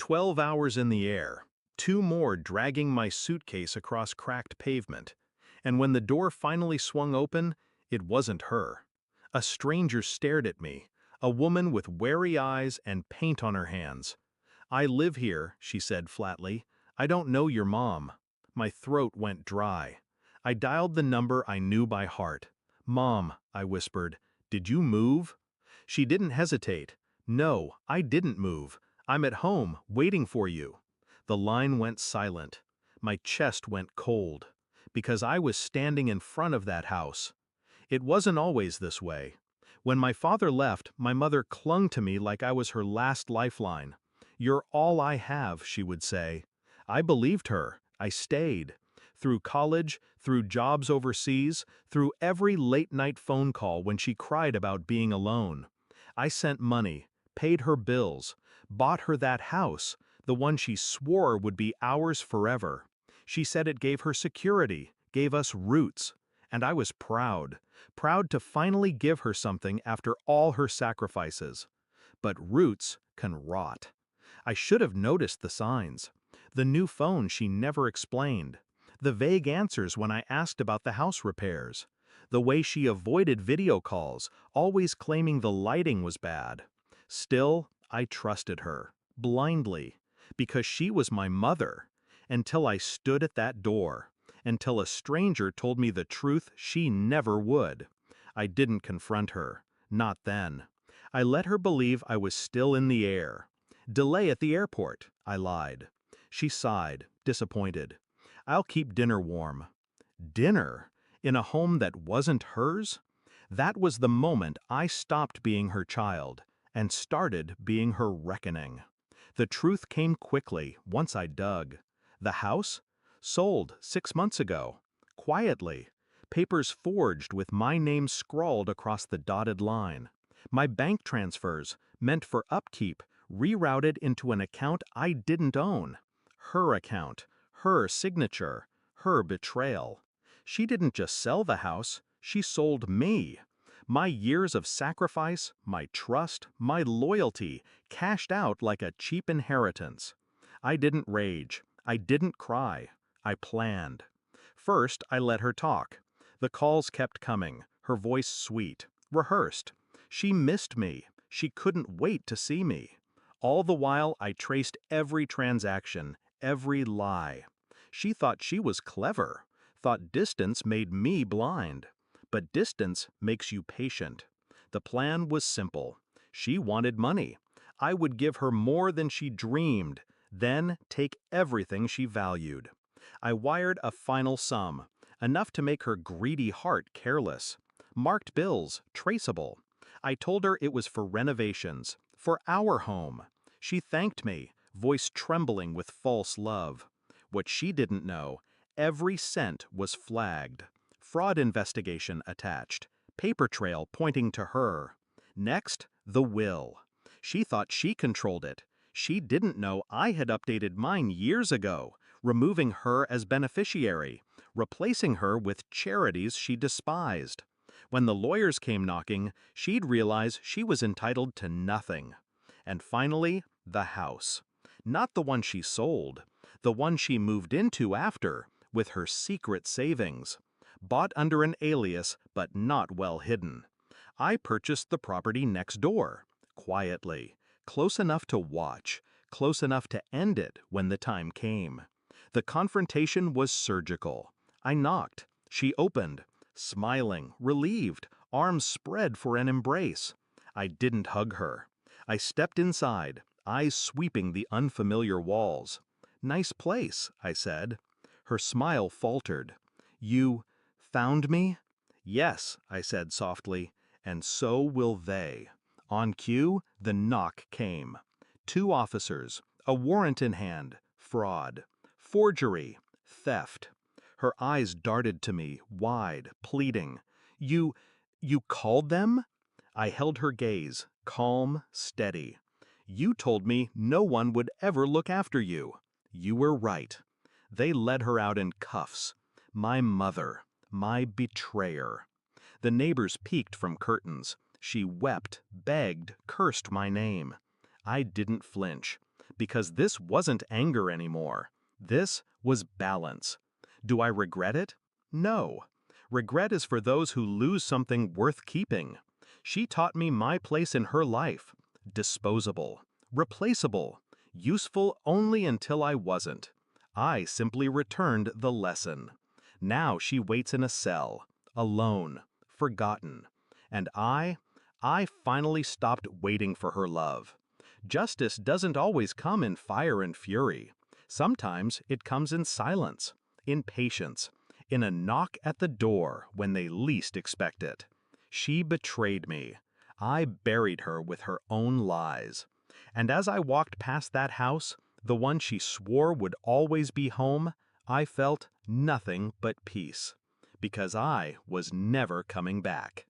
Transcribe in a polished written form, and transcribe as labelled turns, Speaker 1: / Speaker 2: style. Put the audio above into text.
Speaker 1: 12 hours in the air, two more dragging my suitcase across cracked pavement, and when the door finally swung open, it wasn't her. A stranger stared at me, a woman with wary eyes and paint on her hands. "I live here," she said flatly. "I don't know your mom." My throat went dry. I dialed the number I knew by heart. "Mom," I whispered, "did you move?" She didn't hesitate. "No, I didn't move. I'm at home, waiting for you." The line went silent. My chest went cold. Because I was standing in front of that house. It wasn't always this way. When my father left, my mother clung to me like I was her last lifeline. "You're all I have," she would say. I believed her. I stayed. Through college, through jobs overseas, through every late-night phone call when she cried about being alone. I sent money, paid her bills, bought her that house, the one she swore would be ours forever. She said it gave her security, gave us roots. And I was proud to finally give her something after all her sacrifices. But roots can rot. I should have noticed the signs. The new phone she never explained. The vague answers when I asked about the house repairs. The way she avoided video calls, always claiming the lighting was bad. Still, I trusted her, blindly, because she was my mother, until I stood at that door, until a stranger told me the truth she never would. I didn't confront her, not then. I let her believe I was still in the air. "Delay at the airport," I lied. She sighed, disappointed. "I'll keep dinner warm." Dinner? In a home that wasn't hers? That was the moment I stopped being her child and started being her reckoning. The truth came quickly once I dug. The house? Sold 6 months ago. Quietly. Papers forged with my name scrawled across the dotted line. My bank transfers, meant for upkeep, rerouted into an account I didn't own. Her account, her signature, her betrayal. She didn't just sell the house, she sold me. My years of sacrifice, my trust, my loyalty, cashed out like a cheap inheritance. I didn't rage. I didn't cry. I planned. First, I let her talk. The calls kept coming, her voice sweet, rehearsed. She missed me. She couldn't wait to see me. All the while, I traced every transaction, every lie. She thought she was clever, thought distance made me blind. But distance makes you patient. The plan was simple. She wanted money. I would give her more than she dreamed, then take everything she valued. I wired a final sum, enough to make her greedy heart careless. Marked bills, traceable. I told her it was for renovations, for our home. She thanked me, voice trembling with false love. What she didn't know, every cent was flagged. Fraud investigation attached, paper trail pointing to her. Next, the will. She thought she controlled it. She didn't know I had updated mine years ago, removing her as beneficiary, replacing her with charities she despised. When the lawyers came knocking, she'd realize she was entitled to nothing. And finally, the house. Not the one she sold, the one she moved into after, with her secret savings. Bought under an alias, but not well hidden. I purchased the property next door, quietly, close enough to watch, close enough to end it when the time came. The confrontation was surgical. I knocked. She opened, smiling, relieved, arms spread for an embrace. I didn't hug her. I stepped inside, eyes sweeping the unfamiliar walls. "Nice place," I said. Her smile faltered. "You found me?" "Yes," I said softly, "and so will they." On cue, the knock came. 2 officers, a warrant in hand, fraud, forgery, theft. Her eyes darted to me, wide, pleading. You called them?" I held her gaze, calm, steady. "You told me no one would ever look after you. You were right." They led her out in cuffs. My mother, my betrayer. The neighbors peeked from curtains. She wept, begged, cursed my name. I didn't flinch, because this wasn't anger anymore. This was balance. Do I regret it? No. Regret is for those who lose something worth keeping. She taught me my place in her life. Disposable. Replaceable. Useful only until I wasn't. I simply returned the lesson. Now she waits in a cell, alone, forgotten. And I finally stopped waiting for her love. Justice doesn't always come in fire and fury. Sometimes it comes in silence, in patience, in a knock at the door when they least expect it. She betrayed me. I buried her with her own lies. And as I walked past that house, the one she swore would always be home, I felt nothing but peace. Because I was never coming back.